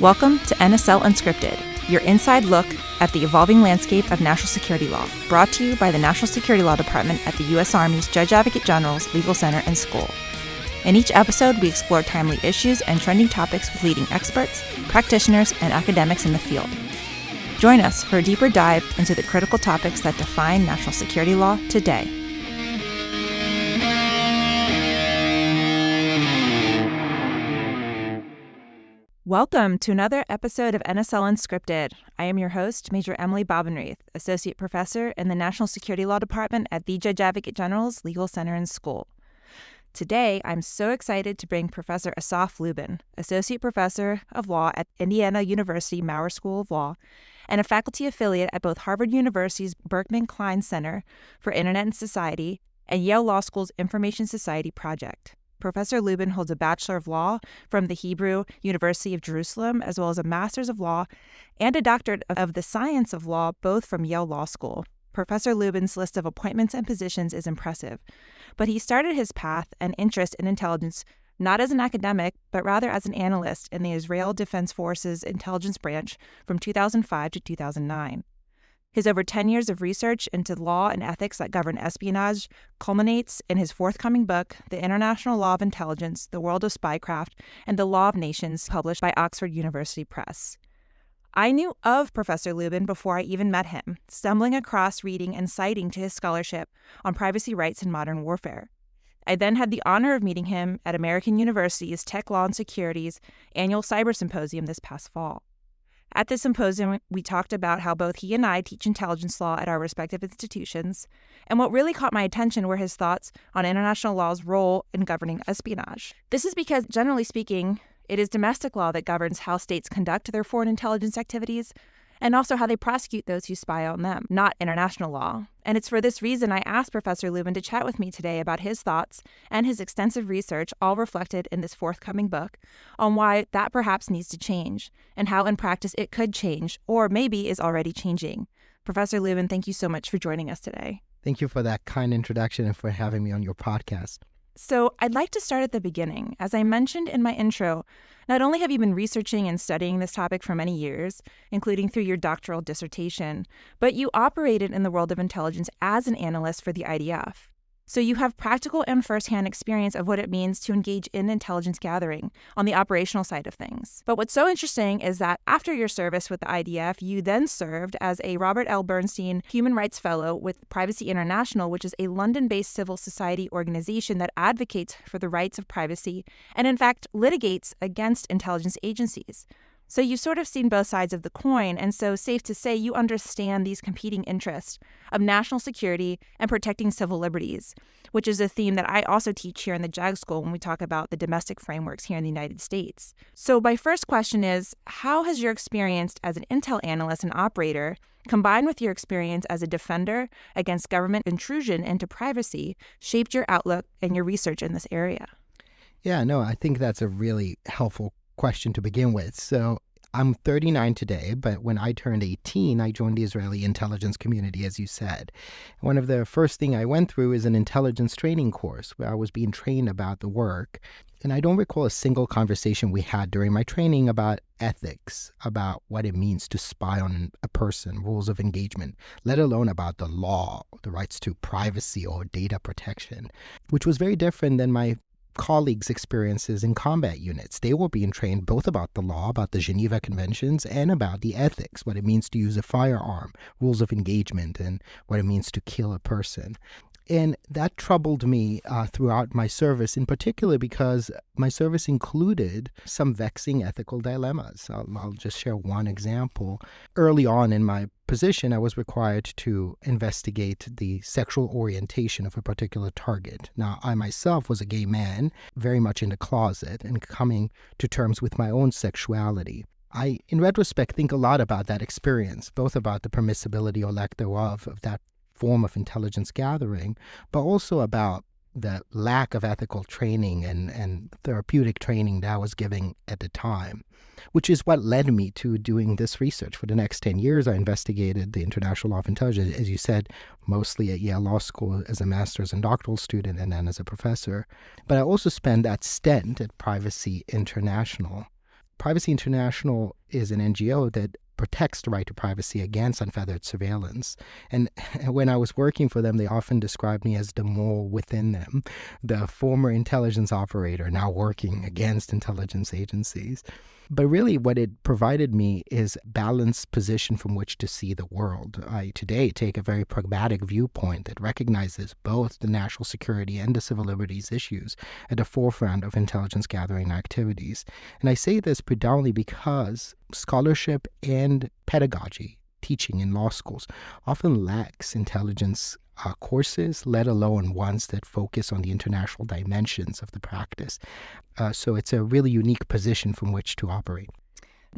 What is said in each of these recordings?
Welcome to NSL Unscripted, your inside look at the evolving landscape of national security law, brought to you by the National Security Law Department at the U.S. Army's Judge Advocate General's Legal Center and School. In each episode, we explore timely issues and trending topics with leading experts, practitioners, and academics in the field. Join us for a deeper dive into the critical topics that define national security law today. Welcome to another episode of NSL Unscripted. I am your host, MAJ Emily Bobenrieth, Associate Professor in the National Security Law Department at the Judge Advocate General's Legal Center and School. Today, I'm so excited to bring Professor Asaf Lubin, Associate Professor of Law at Indiana University Maurer School of Law, and a faculty affiliate at both Harvard University's Berkman Klein Center for Internet and Society and Yale Law School's Information Society Project. Professor Lubin holds a Bachelor of Law from the Hebrew University of Jerusalem, as well as a Master's of Law and a Doctorate of the Science of Law, both from Yale Law School. Professor Lubin's list of appointments and positions is impressive, but he started his path and interest in intelligence not as an academic, but rather as an analyst in the Israel Defense Forces intelligence branch from 2005 to 2009. His over 10 years of research into law and ethics that govern espionage culminates in his forthcoming book, The Interna-tional Law of Intelligence, The World of Spycraft, and the Law of Nations, published by Oxford University Press. I knew of Professor Lubin before I even met him, stumbling across reading and citing to his scholarship on privacy rights in modern warfare. I then had the honor of meeting him at American University's Tech Law and Security's annual Cyber Symposium this past fall. At this symposium, we talked about how both he and I teach intelligence law at our respective institutions, and what really caught my attention were his thoughts on international law's role in governing espionage. This is because, generally speaking, it is domestic law that governs how states conduct their foreign intelligence activities and also how they prosecute those who spy on them, not international law. And it's for this reason I asked Professor Lubin to chat with me today about his thoughts and his extensive research, all reflected in this forthcoming book, on why that perhaps needs to change and how in practice it could change, or maybe is already changing. Professor Lubin, thank you so much for joining us today. Thank you for that kind introduction and for having me on your podcast. So I'd like to start at the beginning. As I mentioned in my intro, not only have you been researching and studying this topic for many years, including through your doctoral dissertation, but you operated in the world of intelligence as an analyst for the IDF. So you have practical and firsthand experience of what it means to engage in intelligence gathering on the operational side of things. But what's so interesting is that after your service with the IDF, you then served as a Robert L. Bernstein Human Rights Fellow with Privacy International, which is a London-based civil society organization that advocates for the rights of privacy and, in fact, litigates against intelligence agencies. So you've sort of seen both sides of the coin, and so safe to say you understand these competing interests of national security and protecting civil liberties, which is a theme that I also teach here in the JAG School when we talk about the domestic frameworks here in the United States. So my first question is, how has your experience as an intel analyst and operator, combined with your experience as a defender against government intrusion into privacy, shaped your outlook and your research in this area? Yeah, no, I think that's a really helpful question to begin with. So I'm 39 today, but when I turned 18, I joined the Israeli intelligence community, as you said. One of the first thing I went through is an intelligence training course where I was being trained about the work. And I don't recall a single conversation we had during my training about ethics, about what it means to spy on a person, rules of engagement, let alone about the law, the rights to privacy or data protection, which was very different than my colleagues' experiences in combat units. They were being trained both about the law, about the Geneva Conventions, and about the ethics, what it means to use a firearm, rules of engagement, and what it means to kill a person. And that troubled me throughout my service, in particular because my service included some vexing ethical dilemmas. I'll just share one example. Early on in my position, I was required to investigate the sexual orientation of a particular target. Now, I myself was a gay man, very much in the closet, and coming to terms with my own sexuality. I, in retrospect, think a lot about that experience, both about the permissibility or lack thereof of that form of intelligence gathering, but also about the lack of ethical training and therapeutic training that I was giving at the time, which is what led me to doing this research. For the next 10 years, I investigated the International Law of Intelligence, as you said, mostly at Yale Law School as a master's and doctoral student and then as a professor. But I also spent that stint at Privacy International Privacy International is an NGO that protects the right to privacy against unfettered surveillance. And when I was working for them, they often described me as the mole within them, the former intelligence operator now working against intelligence agencies. But really what it provided me is a balanced position from which to see the world. I today take a very pragmatic viewpoint that recognizes both the national security and the civil liberties issues at the forefront of intelligence gathering activities. And I say this predominantly because scholarship and pedagogy, teaching in law schools, often lacks intelligence courses, let alone ones that focus on the international dimensions of the practice. So it's a really unique position from which to operate.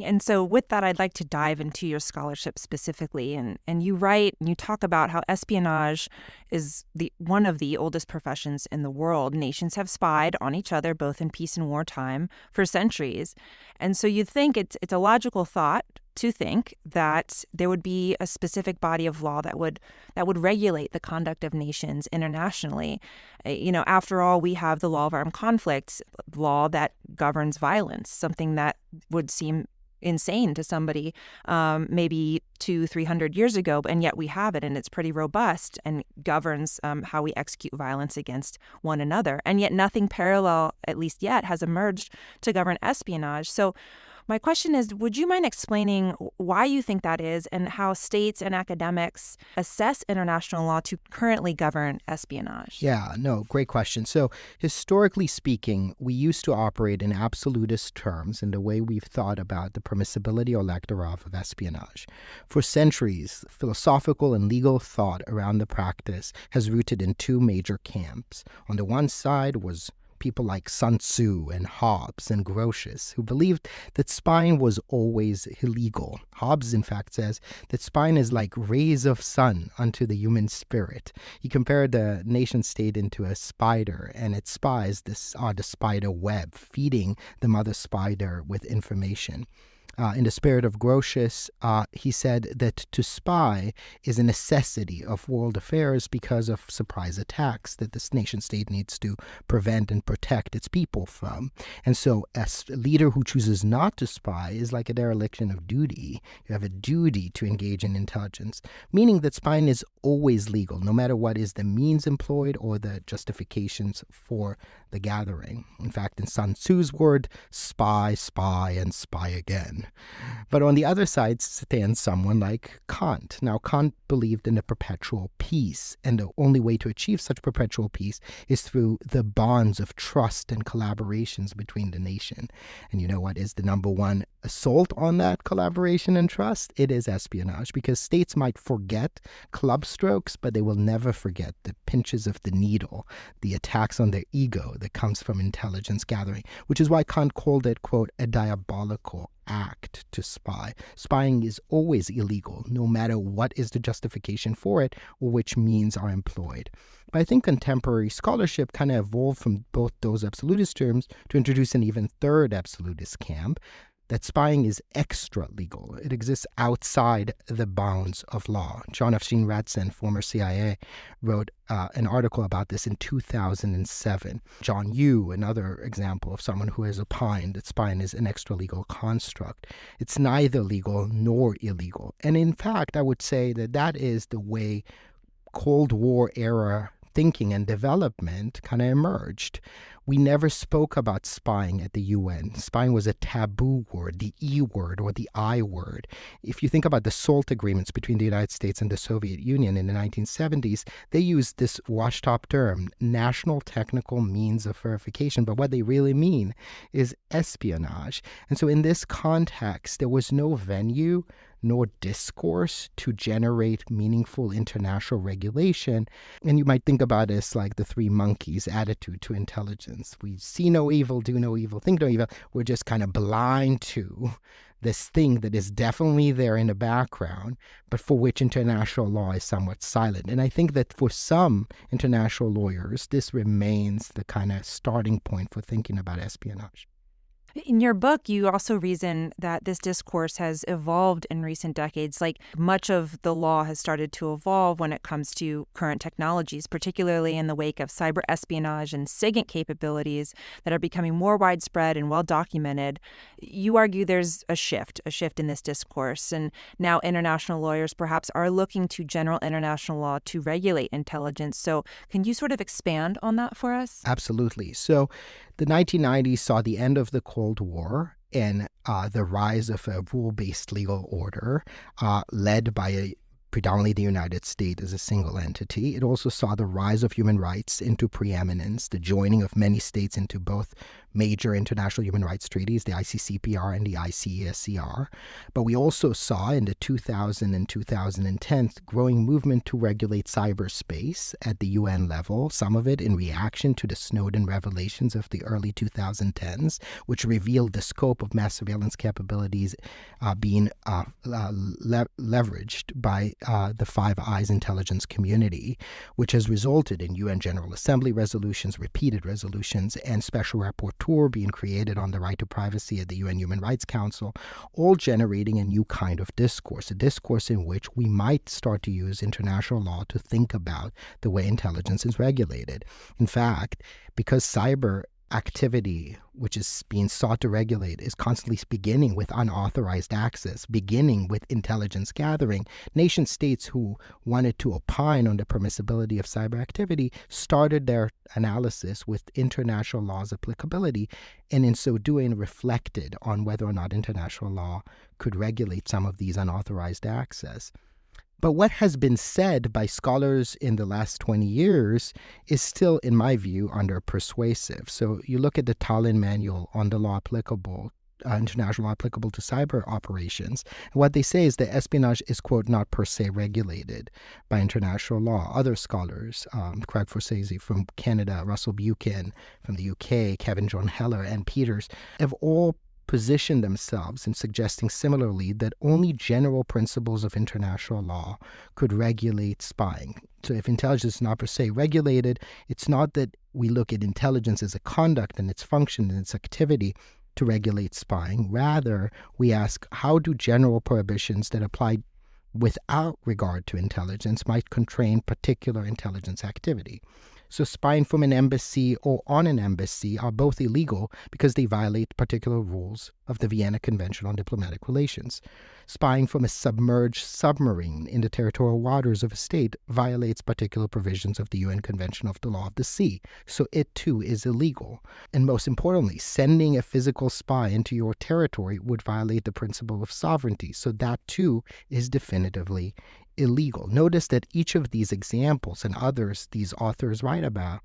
And so with that, I'd like to dive into your scholarship specifically. And you write and you talk about how espionage is one of the oldest professions in the world. Nations have spied on each other, both in peace and wartime, for centuries. And so you'd think it's a logical thought to think that there would be a specific body of law that would regulate the conduct of nations internationally. After all, we have the law of armed conflicts, law that governs violence, something that would seem insane to somebody maybe 200-300 years ago, and yet we have it, and it's pretty robust and governs how we execute violence against one another. And yet nothing parallel, at least yet, has emerged to govern espionage. So my question is, would you mind explaining why you think that is and how states and academics assess international law to currently govern espionage? Yeah, no, great question. So historically speaking, we used to operate in absolutist terms in the way we've thought about the permissibility or lack thereof of espionage. For centuries, philosophical and legal thought around the practice has rooted in two major camps. On the one side was people like Sun Tzu and Hobbes and Grotius, who believed that spying was always illegal. Hobbes, in fact, says that spying is like rays of sun unto the human spirit. He compared the nation state into a spider, and its spies are the spider web, feeding the mother spider with information. In the spirit of Grotius, he said that to spy is a necessity of world affairs because of surprise attacks that this nation-state needs to prevent and protect its people from. And so a leader who chooses not to spy is like a dereliction of duty. You have a duty to engage in intelligence, meaning that spying is always legal, no matter what is the means employed or the justifications for the gathering. In fact, in Sun Tzu's word, spy, spy, and spy again. But on the other side stands someone like Kant. Now, Kant believed in a perpetual peace, and the only way to achieve such perpetual peace is through the bonds of trust and collaborations between the nation. And you know what is the number one assault on that collaboration and trust? It is espionage, because states might forget club strokes, but they will never forget the pinches of the needle, the attacks on their ego that comes from intelligence gathering, which is why Kant called it, quote, a diabolical act to spy. Spying is always illegal, no matter what is the justification for it or which means are employed. But I think contemporary scholarship kind of evolved from both those absolutist terms to introduce an even third absolutist camp, that spying is extra legal. It exists outside the bounds of law. John F. Sheen-Ratson, former CIA, wrote an article about this in 2007. John Yoo, another example of someone who has opined that spying is an extra legal construct. It's neither legal nor illegal. And in fact, I would say that that is the way Cold War era thinking and development kind of emerged. We never spoke about spying at the UN. Spying was a taboo word, the E word or the I word. If you think about the SALT agreements between the United States and the Soviet Union in the 1970s, they used this washed-up term, national technical means of verification. But what they really mean is espionage. And so in this context, there was no venue nor discourse to generate meaningful international regulation. And you might think about it as like the three monkeys' attitude to intelligence. We see no evil, do no evil, think no evil. We're just kind of blind to this thing that is definitely there in the background, but for which international law is somewhat silent. And I think that for some international lawyers, this remains the kind of starting point for thinking about espionage. In your book, you also reason that this discourse has evolved in recent decades. Like much of the law has started to evolve when it comes to current technologies, particularly in the wake of cyber espionage and SIGINT capabilities that are becoming more widespread and well documented. You argue there's a shift in this discourse. And now international lawyers perhaps are looking to general international law to regulate intelligence. So can you sort of expand on that for us? Absolutely. So the 1990s saw the end of the Cold War and the rise of a rule-based legal order led by predominantly the United States as a single entity. It also saw the rise of human rights into preeminence, the joining of many states into both major international human rights treaties, the ICCPR and the ICESCR. But we also saw in the 2000 and 2010 growing movement to regulate cyberspace at the UN level, some of it in reaction to the Snowden revelations of the early 2010s, which revealed the scope of mass surveillance capabilities being leveraged by the Five Eyes intelligence community, which has resulted in UN General Assembly resolutions, repeated resolutions, and special rapporteur being created on the right to privacy at the UN Human Rights Council, all generating a new kind of discourse, a discourse in which we might start to use international law to think about the way intelligence is regulated. In fact, because cyber activity, which is being sought to regulate, is constantly beginning with unauthorized access, beginning with intelligence gathering. Nation states who wanted to opine on the permissibility of cyber activity started their analysis with international law's applicability, and in so doing reflected on whether or not international law could regulate some of these unauthorized access. But what has been said by scholars in the last 20 years is still, in my view, under-persuasive. So you look at the Tallinn Manual on the law applicable, international law applicable to cyber operations. And what they say is that espionage is, quote, not per se regulated by international law. Other scholars, Craig Forsese from Canada, Russell Buchan from the UK, Kevin John Heller, and Peters, have all position themselves in suggesting similarly that only general principles of international law could regulate spying. So if intelligence is not per se regulated, it's not that we look at intelligence as a conduct and its function and its activity to regulate spying. Rather, we ask, how do general prohibitions that apply without regard to intelligence might constrain particular intelligence activity? So spying from an embassy or on an embassy are both illegal because they violate particular rules of the Vienna Convention on Diplomatic Relations. Spying from a submerged submarine in the territorial waters of a state violates particular provisions of the UN Convention of the Law of the Sea, so it too is illegal. And most importantly, sending a physical spy into your territory would violate the principle of sovereignty, so that too is definitively illegal. Notice that each of these examples and others these authors write about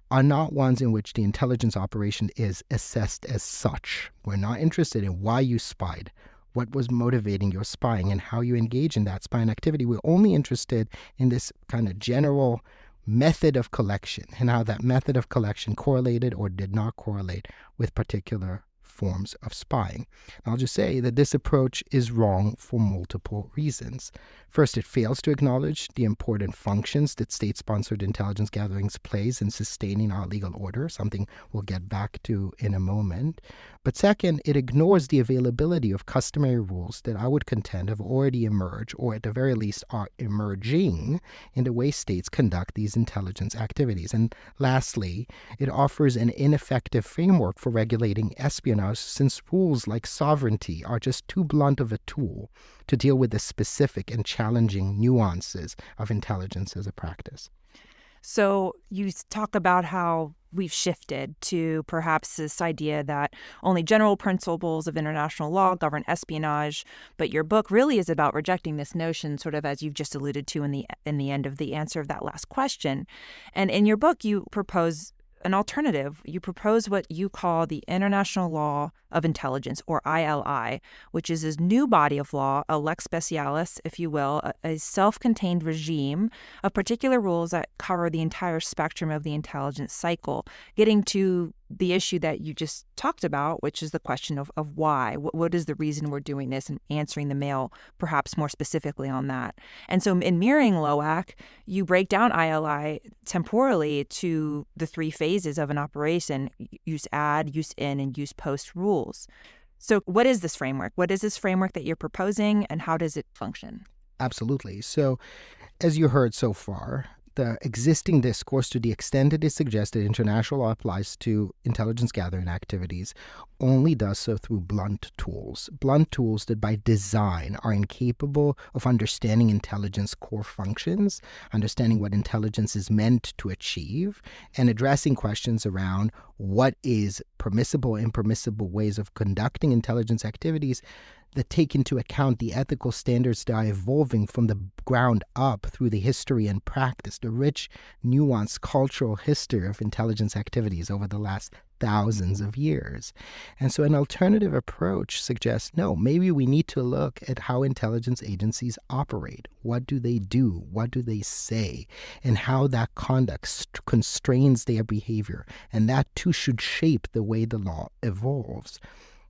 are not ones in which the intelligence operation is assessed as such. We're not interested in why you spied, what was motivating your spying, and how you engage in that spying activity. We're only interested in this kind of general method of collection and how that method of collection correlated or did not correlate with particular forms of spying. And I'll just say that this approach is wrong for multiple reasons. First, it fails to acknowledge the important functions that state-sponsored intelligence gatherings plays in sustaining our legal order, something we'll get back to in a moment. But second, it ignores the availability of customary rules that I would contend have already emerged, or at the very least are emerging, in the way states conduct these intelligence activities. And lastly, it offers an ineffective framework for regulating espionage, since rules like sovereignty are just too blunt of a tool to deal with the specific and challenging nuances of intelligence as a practice. So you talk about how we've shifted to perhaps this idea that only general principles of international law govern espionage, but your book really is about rejecting this notion, sort of as you've just alluded to in the end of the answer of that last question. And in your book, you propose an alternative. You propose what you call the International Law of Intelligence, or ILI, which is this new body of law, a lex specialis, if you will, a self-contained regime of particular rules that cover the entire spectrum of the intelligence cycle, getting to the issue that you just talked about, which is the question of why. What is the reason we're doing this, and answering the mail perhaps more specifically on that. And so in mirroring LOAC, you break down ILI temporally to the three phases of an operation: use add, use in, and use post rules. So what is this framework? What is this framework that you're proposing, and how does it function? Absolutely. So as you heard so far, the existing discourse, to the extent it is suggested international law applies to intelligence gathering activities, only does so through blunt tools that by design are incapable of understanding intelligence core functions, understanding what intelligence is meant to achieve, and addressing questions around what is permissible, impermissible ways of conducting intelligence activities that take into account the ethical standards that are evolving from the ground up through the history and practice, the rich, nuanced cultural history of intelligence activities over the last thousands of years. And so an alternative approach suggests, no, maybe we need to look at how intelligence agencies operate. What do they do? What do they say? And how that conduct constrains their behavior. And that too should shape the way the law evolves.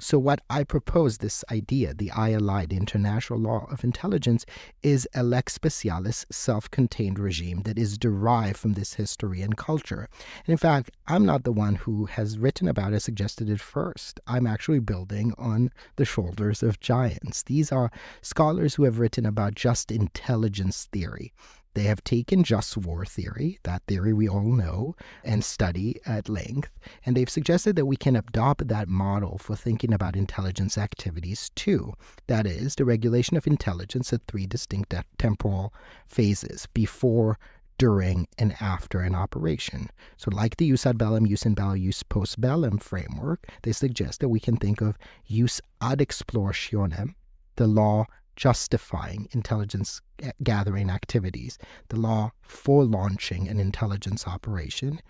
So what I propose, this idea, the ILI, the International Law of Intelligence, is a lex specialis, self-contained regime that is derived from this history and culture. And in fact, I'm not the one who has written about it, suggested it first. I'm actually building on the shoulders of giants. These are scholars who have written about just intelligence theory. They have taken just war theory, that theory we all know and study at length, and they've suggested that we can adopt that model for thinking about intelligence activities too. That is, the regulation of intelligence at three distinct temporal phases: before, during, and after an operation. So like the jus ad bellum, jus in bello, jus post bellum framework, they suggest that we can think of jus ad explorationem, the law justifying intelligence gathering activities, the law for launching an intelligence operation;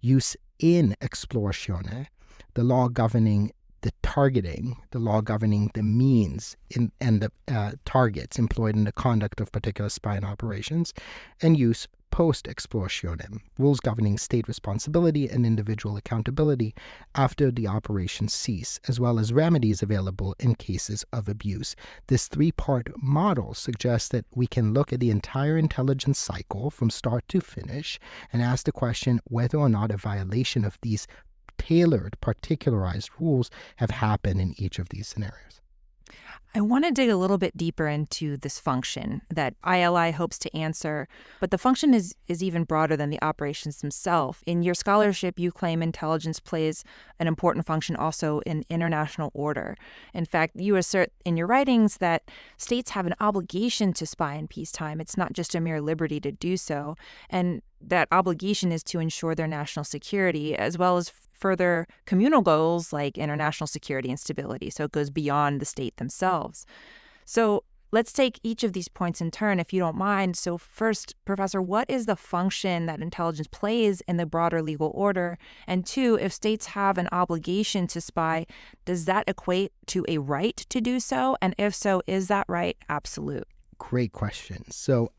jus in exploratione, the law governing the targeting, the law governing the means and the targets employed in the conduct of particular spying operations; and jus post explorationem, rules governing state responsibility and individual accountability after the operations cease, as well as remedies available in cases of abuse. This three-part model suggests that we can look at the entire intelligence cycle from start to finish and ask the question whether or not a violation of these tailored, particularized rules have happened in each of these scenarios. I want to dig a little bit deeper into this function that ILI hopes to answer, but the function is even broader than the operations themselves. In your scholarship, you claim intelligence plays an important function also in international order. In fact, you assert in your writings that states have an obligation to spy in peacetime. It's not just a mere liberty to do so, and that obligation is to ensure their national security, as well as further communal goals like international security and stability. So it goes beyond the state themselves. So let's take each of these points in turn, if you don't mind. So first, Professor, what is the function that intelligence plays in the broader legal order? And two, if states have an obligation to spy, does that equate to a right to do so? And if so, is that right absolute? Great question. So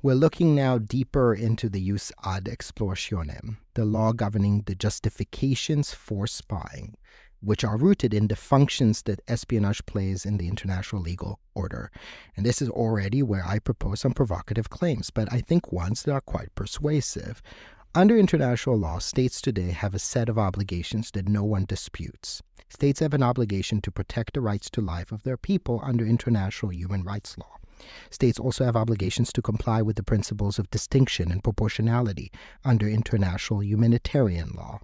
we're looking now deeper into the jus ad explorationem, the law governing the justifications for spying, which are rooted in the functions that espionage plays in the international legal order. And this is already where I propose some provocative claims, but I think ones that are quite persuasive. Under international law, states today have a set of obligations that no one disputes. States have an obligation to protect the rights to life of their people under international human rights law. States also have obligations to comply with the principles of distinction and proportionality under international humanitarian law.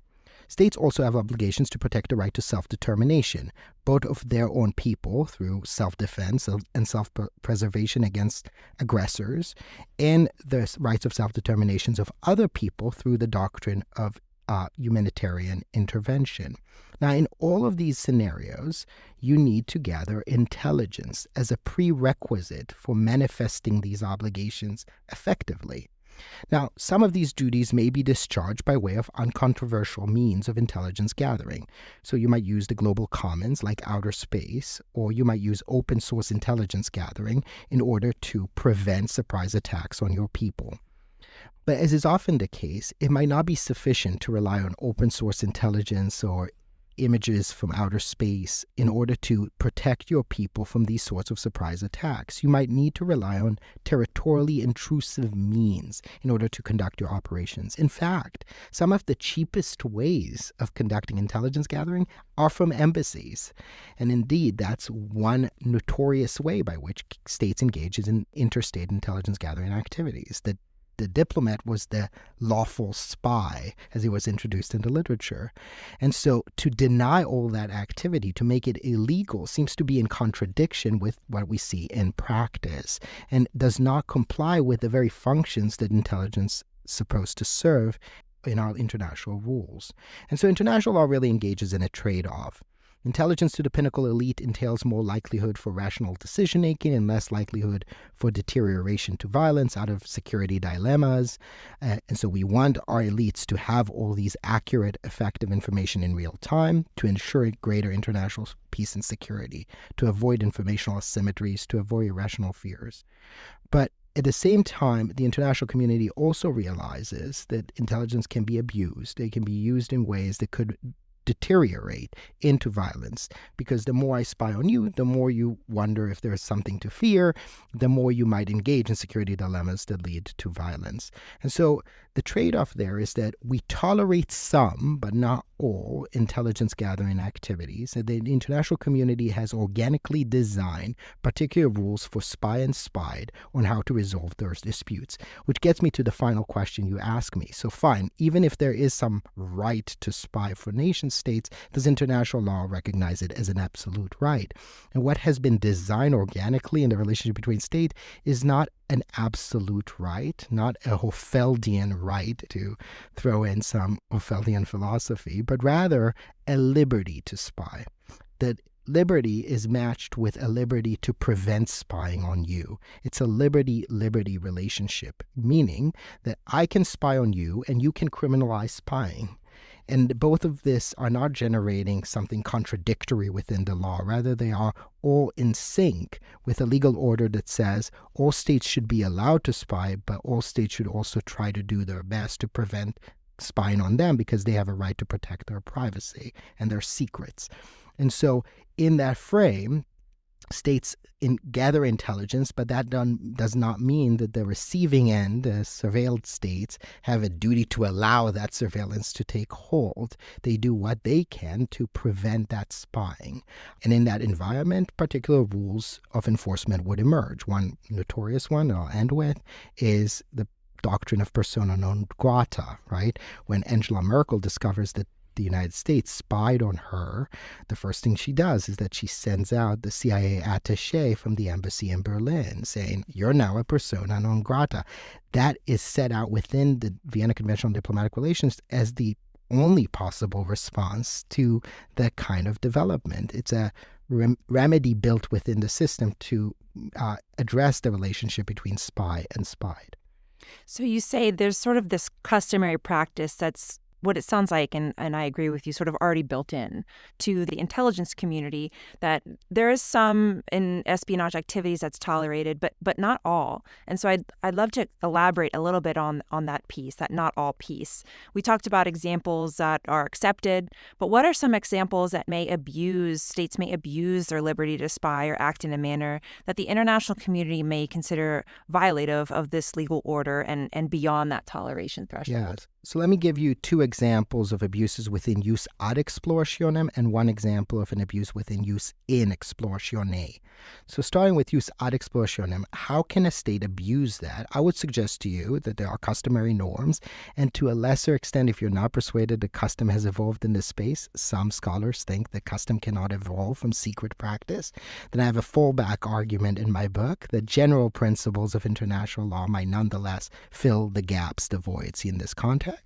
States also have obligations to protect the right to self-determination, both of their own people through self-defense and self-preservation against aggressors, and the rights of self-determinations of other people through the doctrine of humanitarian intervention. Now, in all of these scenarios, you need to gather intelligence as a prerequisite for manifesting these obligations effectively. Now, some of these duties may be discharged by way of uncontroversial means of intelligence gathering. So you might use the global commons like outer space, or you might use open source intelligence gathering in order to prevent surprise attacks on your people. But as is often the case, it might not be sufficient to rely on open source intelligence or images from outer space in order to protect your people from these sorts of surprise attacks. You might need to rely on territorially intrusive means in order to conduct your operations. In fact, some of the cheapest ways of conducting intelligence gathering are from embassies. And indeed, that's one notorious way by which states engage in interstate intelligence gathering activities. The diplomat was the lawful spy, as he was introduced into literature. And so to deny all that activity, to make it illegal, seems to be in contradiction with what we see in practice and does not comply with the very functions that intelligence is supposed to serve in our international rules. And so international law really engages in a trade-off. Intelligence to the pinnacle elite entails more likelihood for rational decision-making and less likelihood for deterioration to violence out of security dilemmas. And so we want our elites to have all these accurate, effective information in real time to ensure greater international peace and security, to avoid informational asymmetries, to avoid irrational fears. But at the same time, the international community also realizes that intelligence can be abused. It can be used in ways that could deteriorate into violence, because the more I spy on you, the more you wonder if there's something to fear, the more you might engage in security dilemmas that lead to violence. And so the trade-off there is that we tolerate some, but not all, intelligence gathering activities, and the international community has organically designed particular rules for spy and spied on how to resolve those disputes, which gets me to the final question you ask me. So fine, even if there is some right to spy for nation states, does international law recognize it as an absolute right? And what has been designed organically in the relationship between states is not an absolute right, not a Hofeldian right, to throw in some Hofeldian philosophy, but rather a liberty to spy. That liberty is matched with a liberty to prevent spying on you. It's a liberty-liberty relationship, meaning that I can spy on you and you can criminalize spying. And both of this are not generating something contradictory within the law. Rather, they are all in sync with a legal order that says all states should be allowed to spy, but all states should also try to do their best to prevent spying on them because they have a right to protect their privacy and their secrets. And so in that frame, states gather intelligence, but that does not mean that the receiving end, the surveilled states, have a duty to allow that surveillance to take hold. They do what they can to prevent that spying. And in that environment, particular rules of enforcement would emerge. One notorious one I'll end with is the doctrine of persona non grata, right? When Angela Merkel discovers that the United States spied on her, the first thing she does is that she sends out the CIA attaché from the embassy in Berlin saying, you're now a persona non grata. That is set out within the Vienna Convention on Diplomatic Relations as the only possible response to that kind of development. It's a remedy built within the system to address the relationship between spy and spied. So you say there's sort of this customary practice that's what it sounds like, and I agree with you, sort of already built in to the intelligence community, that there is some in espionage activities that's tolerated, but not all. And so I'd love to elaborate a little bit on that piece, that not all piece. We talked about examples that are accepted, but what are some examples that states may abuse their liberty to spy or act in a manner that the international community may consider violative of this legal order and beyond that toleration threshold? Yes. So let me give you two examples of abuses within jus ad explorationem and one example of an abuse within jus in exploratione. So starting with jus ad explorationem, how can a state abuse that? I would suggest to you that there are customary norms, and to a lesser extent, if you're not persuaded that custom has evolved in this space, some scholars think that custom cannot evolve from secret practice, then I have a fallback argument in my book that general principles of international law might nonetheless fill the gaps, the voids in this context.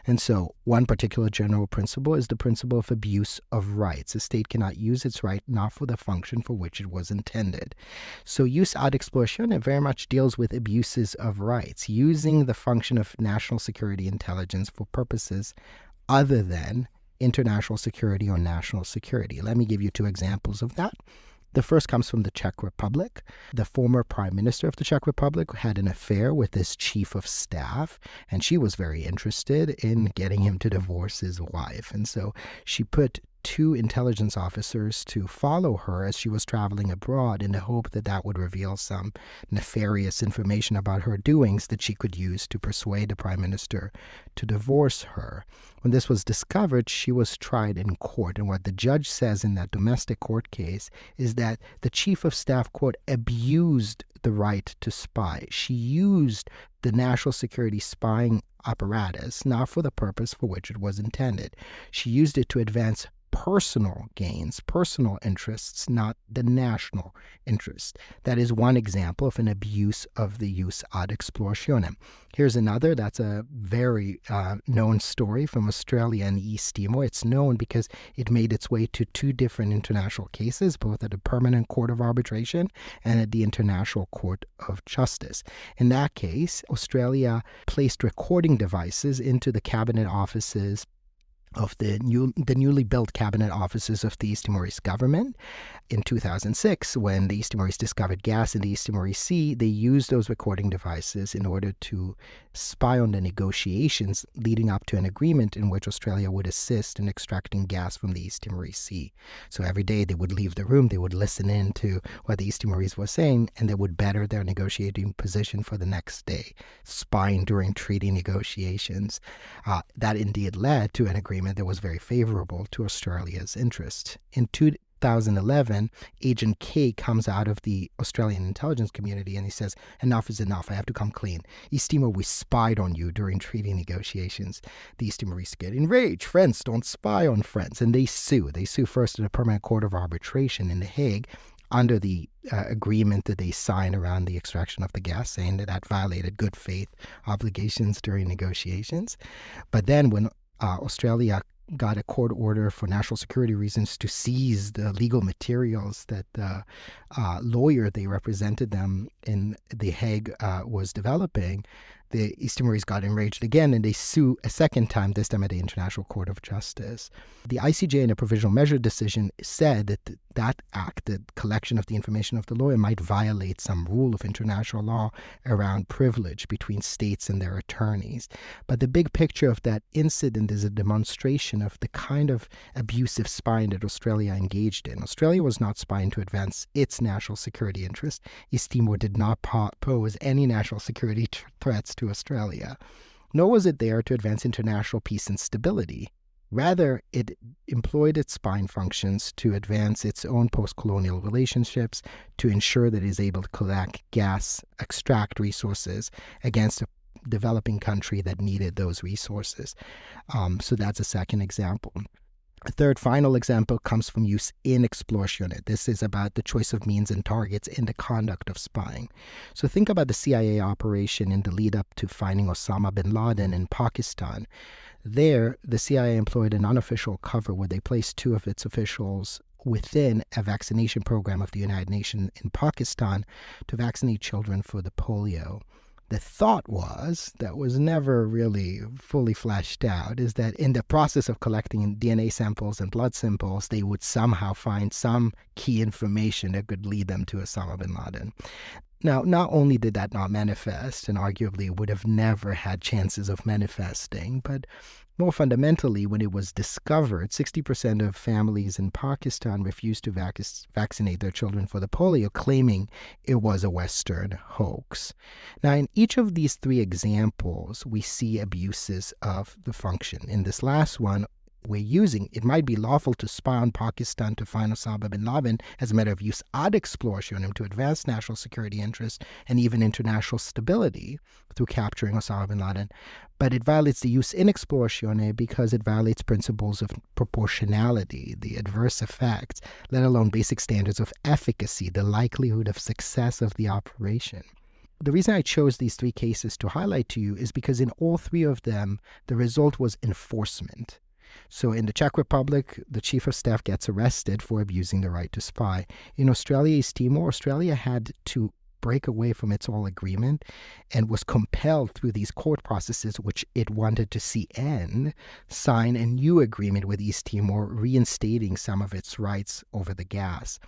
And so one particular general principle is the principle of abuse of rights. A state cannot use its right not for the function for which it was intended. So jus ad explorationem very much deals with abuses of rights, using the function of national security intelligence for purposes other than international security or national security. Let me give you two examples of that. The first comes from the Czech Republic. The former prime minister of the Czech Republic had an affair with his chief of staff, and she was very interested in getting him to divorce his wife. And so she put 2 intelligence officers to follow her as she was traveling abroad in the hope that that would reveal some nefarious information about her doings that she could use to persuade the prime minister to divorce her. When this was discovered, she was tried in court. And what the judge says in that domestic court case is that the chief of staff, quote, abused the right to spy. She used the national security spying apparatus not for the purpose for which it was intended. She used it to advance personal gains, personal interests, not the national interest. That is one example of an abuse of the jus ad explorationem. Here's another. That's a very known story from Australia and East Timor. It's known because it made its way to 2 different international cases, both at the Permanent Court of Arbitration and at the International Court of Justice. In that case, Australia placed recording devices into the cabinet offices of the newly built cabinet offices of the East Timorese government. In 2006, when the East Timorese discovered gas in the East Timorese Sea, they used those recording devices in order to spy on the negotiations leading up to an agreement in which Australia would assist in extracting gas from the East Timorese Sea. So every day they would leave the room, they would listen in to what the East Timorese was saying, and they would better their negotiating position for the next day, spying during treaty negotiations. That indeed led to an agreement that was very favorable to Australia's interest. In 2011, Agent K comes out of the Australian intelligence community and he says, enough is enough, I have to come clean. East Timor, we spied on you during treaty negotiations. The East Timorese get enraged. Friends don't spy on friends. And they sue. They sue first at the Permanent Court of Arbitration in The Hague under the agreement that they signed around the extraction of the gas, saying that that violated good faith obligations during negotiations. But then when Australia got a court order for national security reasons to seize the legal materials that the lawyer they represented them in The Hague was developing, the East Timorese got enraged again and they sue a second time, this time at the International Court of Justice. The ICJ in a provisional measure decision said that that act, the collection of the information of the lawyer, might violate some rule of international law around privilege between states and their attorneys. But the big picture of that incident is a demonstration of the kind of abusive spying that Australia engaged in. Australia was not spying to advance its national security interests. East Timor did not pose any national security threats to Australia, nor was it there to advance international peace and stability. Rather, it employed its spying functions to advance its own post-colonial relationships, to ensure that it is able to collect gas, extract resources against a developing country that needed those resources. So that's a second example. A third final example comes from jus in exploratione. This is about the choice of means and targets in the conduct of spying. So think about the CIA operation in the lead up to finding Osama bin Laden in Pakistan. There, the CIA employed an unofficial cover where they placed 2 of its officials within a vaccination program of the United Nations in Pakistan to vaccinate children for the polio. The thought was, that was never really fully fleshed out, is that in the process of collecting DNA samples and blood samples, they would somehow find some key information that could lead them to Osama bin Laden. Now, not only did that not manifest, and arguably would have never had chances of manifesting, but more fundamentally, when it was discovered, 60% of families in Pakistan refused to vaccinate their children for the polio, claiming it was a Western hoax. Now, in each of these 3 examples, we see abuses of the function. In this last one, it might be lawful to spy on Pakistan to find Osama bin Laden as a matter of jus ad explorationem to advance national security interests and even international stability through capturing Osama bin Laden. But it violates the jus in exploratione because it violates principles of proportionality, the adverse effects, let alone basic standards of efficacy, the likelihood of success of the operation. The reason I chose these 3 cases to highlight to you is because in all 3 of them, the result was enforcement. So in the Czech Republic, the chief of staff gets arrested for abusing the right to spy. In Australia, East Timor, Australia had to break away from its old agreement and was compelled through these court processes, which it wanted to see end, sign a new agreement with East Timor, reinstating some of its rights over the gas.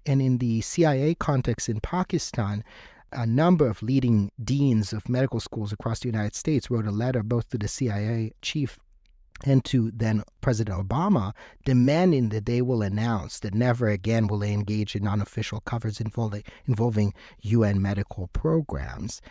And in the CIA context in Pakistan, a number of leading deans of medical schools across the United States wrote a letter both to the CIA chief and to then President Obama, demanding that they will announce that never again will they engage in unofficial covers involving UN medical programs,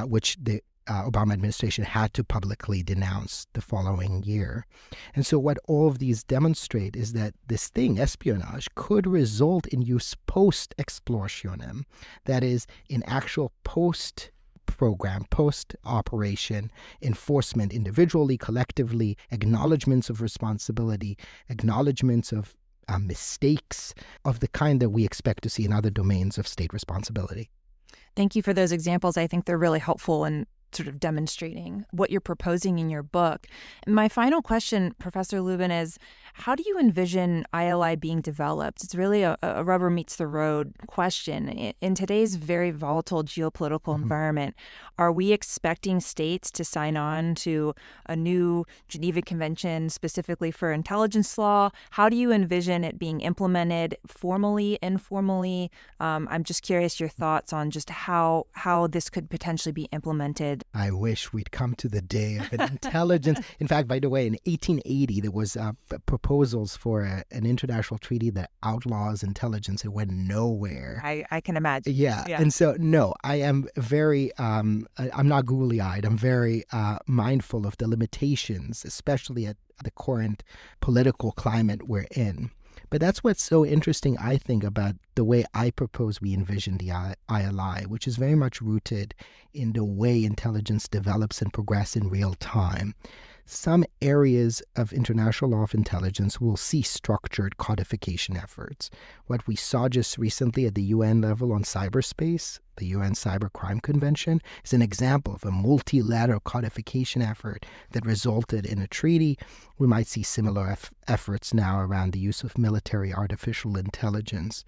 which the Obama administration had to publicly denounce the following year. And so what all of these demonstrate is that this thing, espionage, could result in use post-explorationem, that is, in actual post-program, post-operation enforcement, individually, collectively, acknowledgments of responsibility, acknowledgments of mistakes of the kind that we expect to see in other domains of state responsibility. Thank you for those examples. I think they're really helpful in sort of demonstrating what you're proposing in your book. And my final question, Professor Lubin, is how do you envision ILI being developed? It's really a rubber meets the road question. In today's very volatile geopolitical environment, are we expecting states to sign on to a new Geneva Convention specifically for intelligence law? How do you envision it being implemented formally, informally? I'm just curious your thoughts on just how this could potentially be implemented. I wish we'd come to the day of an intelligence. In fact, by the way, in 1880, there was proposals for an international treaty that outlaws intelligence. It went nowhere. I can imagine. Yeah. And so, no, I am very, I'm not googly-eyed. I'm very mindful of the limitations, especially at the current political climate we're in. But that's what's so interesting, I think, about the way I propose we envision the ILI, which is very much rooted in the way intelligence develops and progresses in real time. Some areas of international law of intelligence will see structured codification efforts. What we saw just recently at the UN level on cyberspace, the UN Cybercrime Convention, is an example of a multilateral codification effort that resulted in a treaty. We might see similar efforts now around the use of military artificial intelligence.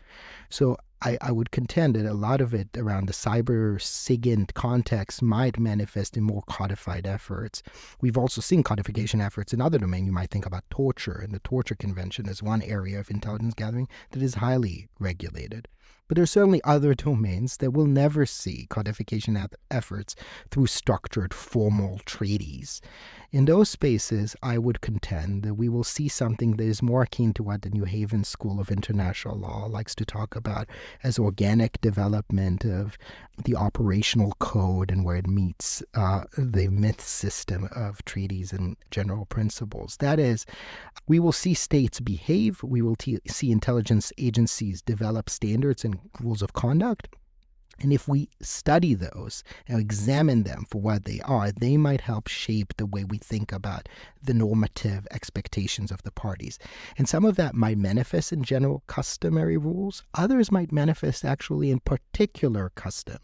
So I would contend that a lot of it around the cyber SIGINT context might manifest in more codified efforts. We've also seen codification efforts in other domains. You might think about torture, and the Torture Convention is one area of intelligence gathering that is highly regulated. But there are certainly other domains that will never see codification efforts through structured formal treaties. In those spaces, I would contend that we will see something that is more akin to what the New Haven School of International Law likes to talk about as organic development of the operational code and where it meets the myth system of treaties and general principles. That is, we will see states behave, we will see intelligence agencies develop standards and rules of conduct. And if we study those and examine them for what they are, they might help shape the way we think about the normative expectations of the parties. And some of that might manifest in general customary rules. Others might manifest actually in particular custom.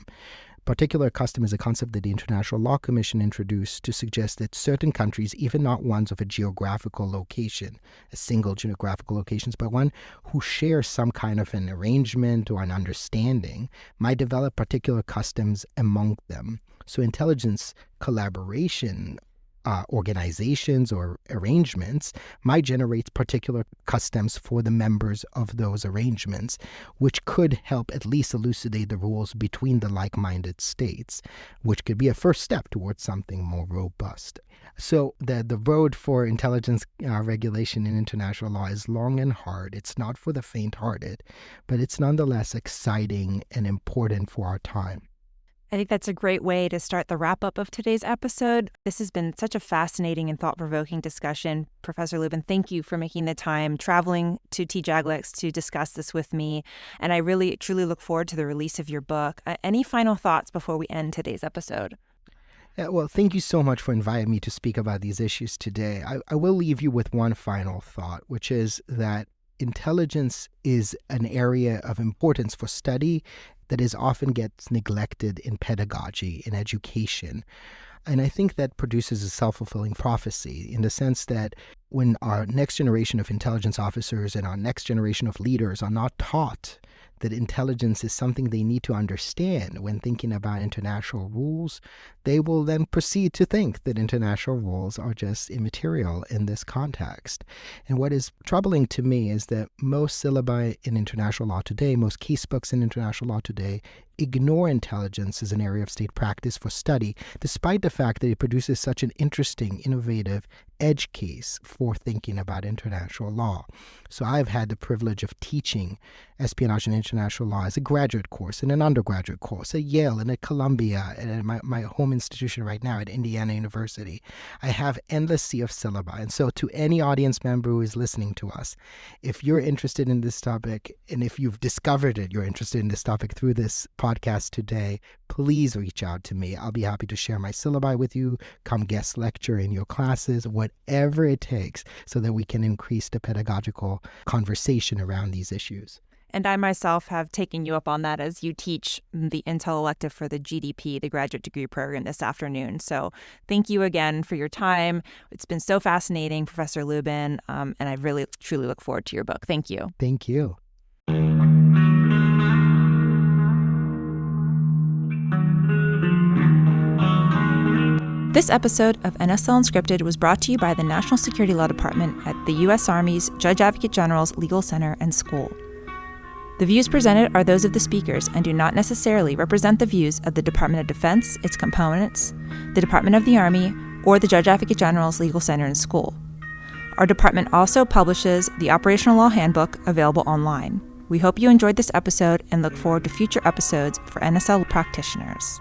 Particular custom is a concept that the International Law Commission introduced to suggest that certain countries, even not ones of a geographical location, a single geographical locations, but one who shares some kind of an arrangement or an understanding, might develop particular customs among them. So intelligence collaboration organizations or arrangements might generate particular customs for the members of those arrangements, which could help at least elucidate the rules between the like-minded states, which could be a first step towards something more robust. So the road for intelligence regulation in international law is long and hard. It's not for the faint-hearted, but it's nonetheless exciting and important for our time. I think that's a great way to start the wrap-up of today's episode. This has been such a fascinating and thought-provoking discussion. Professor Lubin, thank you for making the time, traveling to TJAGLIX to discuss this with me. And I really, truly look forward to the release of your book. Any final thoughts before we end today's episode? Yeah, well, thank you so much for inviting me to speak about these issues today. I will leave you with one final thought, which is that intelligence is an area of importance for study that often gets neglected in pedagogy, in education. And I think that produces a self-fulfilling prophecy in the sense that when our next generation of intelligence officers and our next generation of leaders are not taught that intelligence is something they need to understand when thinking about international rules, they will then proceed to think that international rules are just immaterial in this context. And what is troubling to me is that most syllabi in international law today, most case books in international law today, ignore intelligence as an area of state practice for study, despite the fact that it produces such an interesting, innovative edge case for thinking about international law. So I've had the privilege of teaching espionage and international law as a graduate course, and an undergraduate course at Yale and at Columbia, and at my home institution right now at Indiana University. I have endless sea of syllabi. And so to any audience member who is listening to us, if you're interested in this topic, and if you've discovered it, you're interested in this topic through this podcast today, please reach out to me. I'll be happy to share my syllabi with you, come guest lecture in your classes, whatever it takes, so that we can increase the pedagogical conversation around these issues. And I myself have taken you up on that as you teach the Intel elective for the GDP, the graduate degree program, this afternoon. So thank you again for your time. It's been so fascinating, Professor Lubin, and I really, truly look forward to your book. Thank you. Thank you. This episode of NSL Unscripted was brought to you by the National Security Law Department at the U.S. Army's Judge Advocate General's Legal Center and School. The views presented are those of the speakers and do not necessarily represent the views of the Department of Defense, its components, the Department of the Army, or the Judge Advocate General's Legal Center and School. Our department also publishes the Operational Law Handbook, available online. We hope you enjoyed this episode and look forward to future episodes for NSL practitioners.